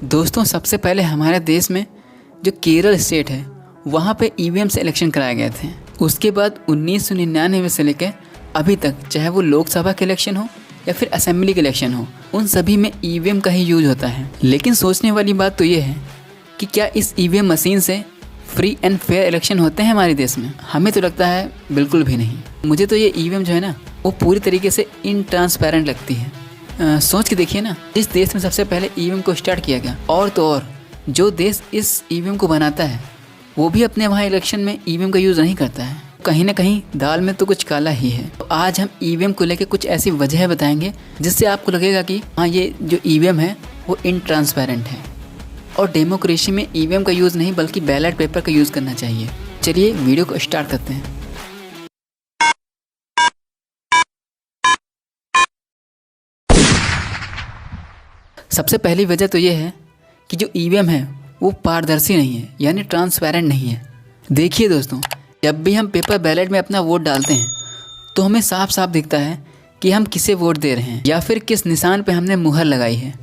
दोस्तों सबसे पहले हमारे देश में जो केरल स्टेट है वहाँ पे ईवीएम से इलेक्शन कराए गए थे। उसके बाद 1999 से लेकर अभी तक, चाहे वो लोकसभा के इलेक्शन हो या फिर असेंबली के इलेक्शन हो, उन सभी में ईवीएम का ही यूज होता है। लेकिन सोचने वाली बात तो ये है कि क्या इस ईवीएम मशीन से फ्री एंड फेयर इलेक्शन होते हैं हमारे देश में? हमें तो लगता है बिल्कुल भी नहीं। मुझे तो ये ईवीएम जो है ना वो पूरी तरीके से इनट्रांसपेरेंट लगती है। सोच के देखिए ना, जिस देश में सबसे पहले ईवीएम को स्टार्ट किया गया और तो और जो देश इस ईवीएम को बनाता है वो भी अपने वहाँ इलेक्शन में ईवीएम का यूज़ नहीं करता है। कहीं ना कहीं दाल में तो कुछ काला ही है। तो आज हम ईवीएम को लेकर कुछ ऐसी वजह बताएंगे जिससे आपको लगेगा कि हाँ, ये जो ईवीएम है वो इनट्रांसपेरेंट है और डेमोक्रेसी में ईवीएम का यूज़ नहीं बल्कि बैलेट पेपर का यूज़ करना चाहिए। चलिए वीडियो को स्टार्ट करते हैं। सबसे पहली वजह तो ये है कि जो ईवीएम है वो पारदर्शी नहीं है, यानी ट्रांसपेरेंट नहीं है। देखिए दोस्तों, जब भी हम पेपर बैलेट में अपना वोट डालते हैं तो हमें साफ साफ दिखता है कि हम किसे वोट दे रहे हैं या फिर किस निशान पे हमने मुहर लगाई है।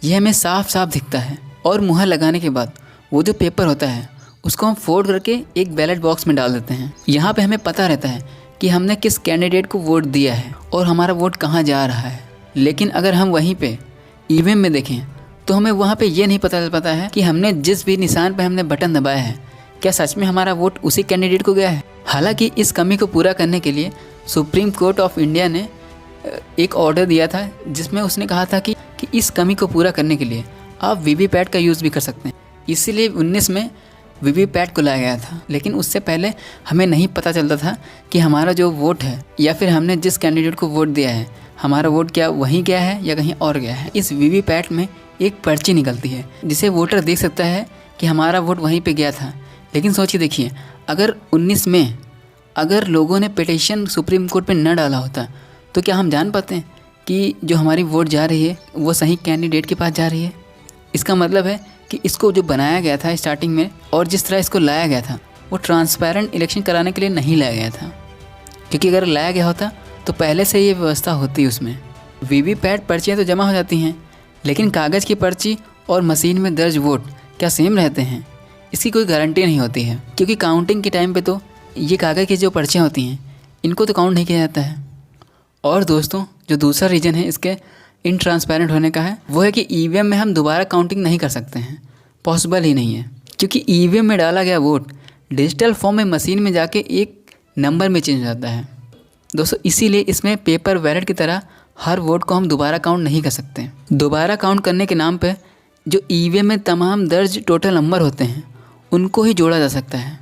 यह हमें साफ साफ दिखता है। और मुहर लगाने के बाद वो जो पेपर होता है उसको हम फोल्ड करके एक बैलेट बॉक्स में डाल देते हैं। यहाँ पे हमें पता रहता है कि हमने किस कैंडिडेट को वोट दिया है और हमारा वोट कहाँ जा रहा है। लेकिन अगर हम वहीं पे ईवीएम में देखें तो हमें वहाँ पे ये नहीं पता चल पाता है कि हमने जिस भी निशान पे हमने बटन दबाया है क्या सच में हमारा वोट उसी कैंडिडेट को गया है। हालांकि इस कमी को पूरा करने के लिए सुप्रीम कोर्ट ऑफ इंडिया ने एक ऑर्डर दिया था जिसमें उसने कहा था कि इस कमी को पूरा करने के लिए आप वीवीपैट का यूज़ भी कर सकते हैं। इसीलिए 19 में वीवीपैट को लाया गया था। लेकिन उससे पहले हमें नहीं पता चलता था कि हमारा जो वोट है या फिर हमने जिस कैंडिडेट को वोट दिया है हमारा वोट क्या वहीं गया है या कहीं और गया है। इस वीवीपैट में एक पर्ची निकलती है जिसे वोटर देख सकता है कि हमारा वोट वहीं पे गया था। लेकिन सोचिए देखिए, अगर 19 में अगर लोगों ने पिटीशन सुप्रीम कोर्ट पे न डाला होता तो क्या हम जान पाते हैं कि जो हमारी वोट जा रही है वो सही कैंडिडेट के पास जा रही है? इसका मतलब है कि इसको जो बनाया गया था स्टार्टिंग में और जिस तरह इसको लाया गया था वो ट्रांसपेरेंट इलेक्शन कराने के लिए नहीं लाया गया था। क्योंकि अगर लाया गया होता तो पहले से ये व्यवस्था होती। उसमें वीवीपैट पर्चियाँ तो जमा हो जाती हैं, लेकिन कागज़ की पर्ची और मशीन में दर्ज वोट क्या सेम रहते हैं? इसकी कोई गारंटी नहीं होती है। क्योंकि काउंटिंग के टाइम पे तो ये कागज़ की जो पर्चियाँ होती हैं इनको तो काउंट नहीं किया जाता है। और दोस्तों, जो दूसरा रीज़न है इसके इनट्रांसपेरेंट होने का है वो है कि ईवीएम में हम दोबारा काउंटिंग नहीं कर सकते हैं। पॉसिबल ही नहीं है। क्योंकि ईवीएम में डाला गया वोट डिजिटल फॉर्म में मशीन में जाके एक नंबर में चेंज हो जाता है दोस्तों। इसीलिए इसमें पेपर बैलेट की तरह हर वोट को हम दोबारा काउंट नहीं कर सकते। दोबारा काउंट करने के नाम पे जो ईवीएम में तमाम दर्ज टोटल नंबर होते हैं उनको ही जोड़ा जा सकता है।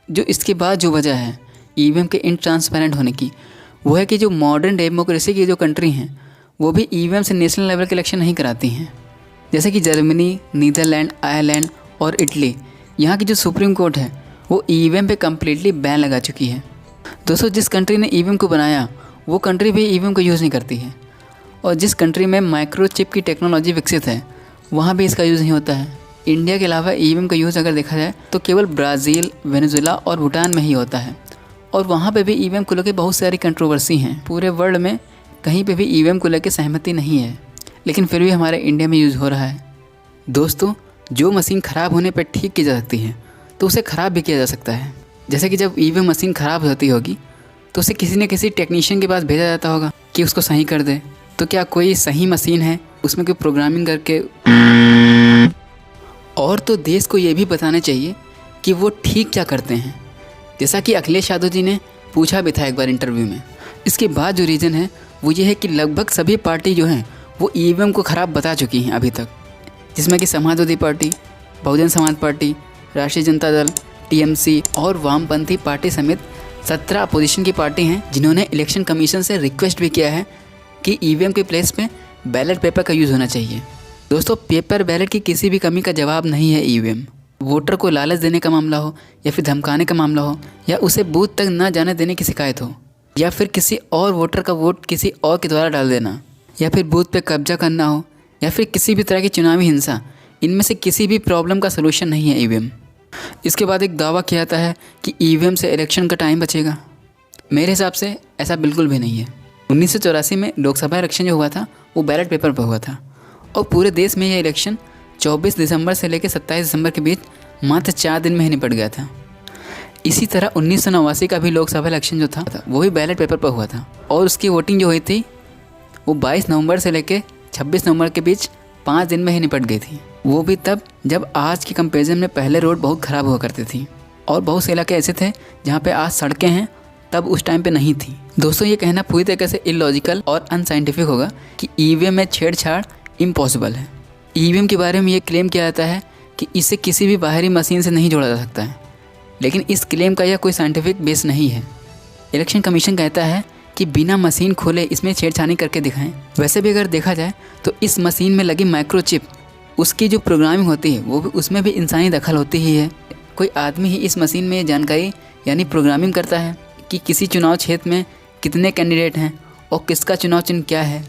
जो इसके बाद जो वजह है ईवीएम के इनट्रांसपेरेंट होने की वो है कि जो मॉडर्न डेमोक्रेसी की जो कंट्री हैं वो भी ईवीएम से नेशनल लेवल के इलेक्शन नहीं कराती हैं। जैसे कि जर्मनी, नीदरलैंड, आयरलैंड और इटली, यहाँ की जो सुप्रीम कोर्ट है वो ईवीएम पे कम्प्लीटली बैन लगा चुकी है। दोस्तों, जिस कंट्री ने ईवीएम को बनाया वो कंट्री भी ईवीएम को यूज़ नहीं करती है। और जिस कंट्री में माइक्रोचिप की टेक्नोलॉजी विकसित है वहाँ भी इसका यूज़ नहीं होता है। इंडिया के अलावा ईवीएम का यूज़ अगर देखा जाए तो केवल ब्राज़ील, वेनेजुएला और भूटान में ही होता है। और वहाँ पे भी ईवीएम को लेकर बहुत सारी कंट्रोवर्सी हैं। पूरे वर्ल्ड में कहीं पे भी ईवीएम को लेकर सहमति नहीं है, लेकिन फिर भी हमारे इंडिया में यूज़ हो रहा है। दोस्तों, जो मशीन ख़राब होने पर ठीक की जा सकती है तो उसे ख़राब भी किया जा सकता है। जैसे कि जब ईवीएम मशीन ख़राब होती होगी तो उसे किसी न किसी टेक्नीशियन के पास भेजा जाता होगा कि उसको सही कर दे। तो क्या कोई सही मशीन है उसमें कोई प्रोग्रामिंग करके? और तो देश को ये भी बताना चाहिए कि वो ठीक क्या करते हैं। जैसा कि अखिलेश यादव जी ने पूछा भी था एक बार इंटरव्यू में। इसके बाद जो रीज़न है वो ये है कि लगभग सभी पार्टी जो हैं वो ईवीएम को ख़राब बता चुकी हैं अभी तक, जिसमें कि समाजवादी पार्टी, बहुजन समाज पार्टी, राष्ट्रीय जनता दल, टीएमसी और वामपंथी पार्टी समेत 17 अपोजिशन की पार्टी हैं जिन्होंने इलेक्शन कमीशन से रिक्वेस्ट भी किया है कि ईवीएम के प्लेस पे बैलेट पेपर का यूज़ होना चाहिए। दोस्तों, पेपर बैलेट की किसी भी कमी का जवाब नहीं है ईवीएम। वोटर को लालच देने का मामला हो या फिर धमकाने का मामला हो या उसे बूथ तक न जाने देने की शिकायत हो या फिर किसी और वोटर का वोट किसी और के द्वारा डाल देना या फिर बूथ पे कब्जा करना हो या फिर किसी भी तरह की चुनावी हिंसा, इनमें से किसी भी प्रॉब्लम का सलूशन नहीं है ईवीएम। इसके बाद एक दावा किया जाता है कि ईवीएम से इलेक्शन का टाइम बचेगा। मेरे हिसाब से ऐसा बिल्कुल भी नहीं है। 1984 में लोकसभा इलेक्शन जो हुआ था वो बैलेट पेपर पर हुआ था और पूरे देश में यह इलेक्शन 24 दिसंबर से लेकर 27 दिसंबर के बीच मात्र 4 दिन में ही निपट गया था। इसी तरह 1989 का भी लोकसभा इलेक्शन जो था वो भी बैलेट पेपर पर हुआ था और उसकी वोटिंग जो हुई थी वो 22 नवंबर से लेकर 26 नवंबर के बीच 5 दिन में ही निपट गई थी। वो भी तब जब आज के कंपेरिजन में पहले रोड बहुत ख़राब हुआ करती थी और बहुत से इलाके ऐसे थे जहाँ पे आज सड़कें हैं, तब उस टाइम पे नहीं थी। दोस्तों, ये कहना पूरी तरीके से इलॉजिकल और अनसाइंटिफिक होगा कि ईवीएम में छेड़छाड़ इम्पॉसिबल है। ईवीएम के बारे में ये क्लेम किया जाता है कि इसे किसी भी बाहरी मशीन से नहीं जोड़ा जा सकता है, लेकिन इस क्लेम का यह कोई साइंटिफिक बेस नहीं है। इलेक्शन कमीशन कहता है कि बिना मशीन खोले इसमें छेड़छाड़ी करके दिखाएं। वैसे भी अगर देखा जाए तो इस मशीन में लगी माइक्रोचिप, उसकी जो प्रोग्रामिंग होती है वो भी उसमें भी इंसानी दखल होती ही है। कोई आदमी ही इस मशीन में जानकारी यानी प्रोग्रामिंग करता है कि किसी चुनाव क्षेत्र में कितने कैंडिडेट हैं और किसका चुनाव चिन्ह क्या है।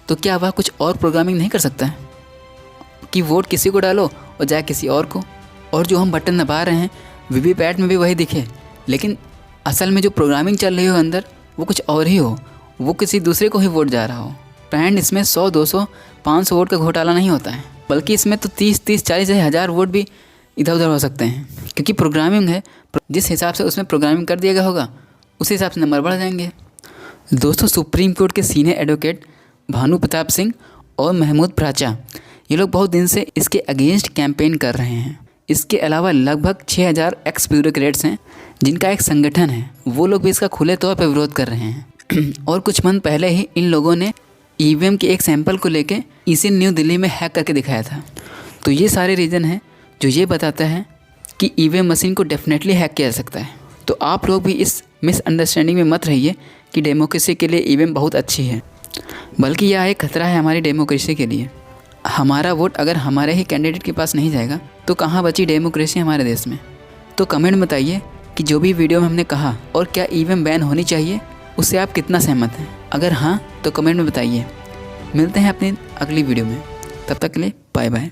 तो क्या वह कुछ और प्रोग्रामिंग नहीं कर सकता है कि वोट किसी को डालो और जाए किसी और को, और जो हम बटन दबा रहे हैं वीवीपैट में भी वही दिखे, लेकिन असल में जो प्रोग्रामिंग चल रही हो अंदर वो कुछ और ही हो, वो किसी दूसरे को ही वोट जा रहा हो। फ्रेंड, इसमें 100, 200, 500 वोट का घोटाला नहीं होता है, बल्कि इसमें तो 30, 40 या 1000 वोट भी इधर उधर हो सकते हैं, क्योंकि प्रोग्रामिंग है। जिस हिसाब से उसमें प्रोग्रामिंग कर दिया गया होगा उस हिसाब से नंबर बढ़ जाएंगे। दोस्तों, सुप्रीम कोर्ट के सीनियर एडवोकेट भानु प्रताप सिंह और महमूद प्राचा, ये लोग बहुत दिन से इसके अगेंस्ट कैंपेन कर रहे हैं। इसके अलावा लगभग 6000 एक्स ब्यूरोक्रेट्स हैं जिनका एक संगठन है, वो लोग भी इसका खुले तौर पर विरोध कर रहे हैं। और कुछ मंथ पहले ही इन लोगों ने ईवीएम के एक सैंपल को लेके इसे न्यू दिल्ली में हैक करके दिखाया था। तो ये सारे रीज़न हैं जो ये बताता है कि ईवीएम मशीन को डेफिनेटली हैक किया जा सकता है। तो आप लोग भी इस मिसअंडरस्टैंडिंग में मत रहिए कि डेमोक्रेसी के लिए ईवीएम बहुत अच्छी है, बल्कि यह एक खतरा है हमारी डेमोक्रेसी के लिए। हमारा वोट अगर हमारे ही कैंडिडेट के पास नहीं जाएगा तो कहाँ बची डेमोक्रेसी हमारे देश में। तो कमेंट में बताइए कि जो भी वीडियो में हमने कहा और क्या ईवीएम बैन होनी चाहिए उससे आप कितना सहमत हैं। अगर हाँ तो कमेंट में बताइए। मिलते हैं अपनी अगली वीडियो में, तब तक के लिए बाय बाय।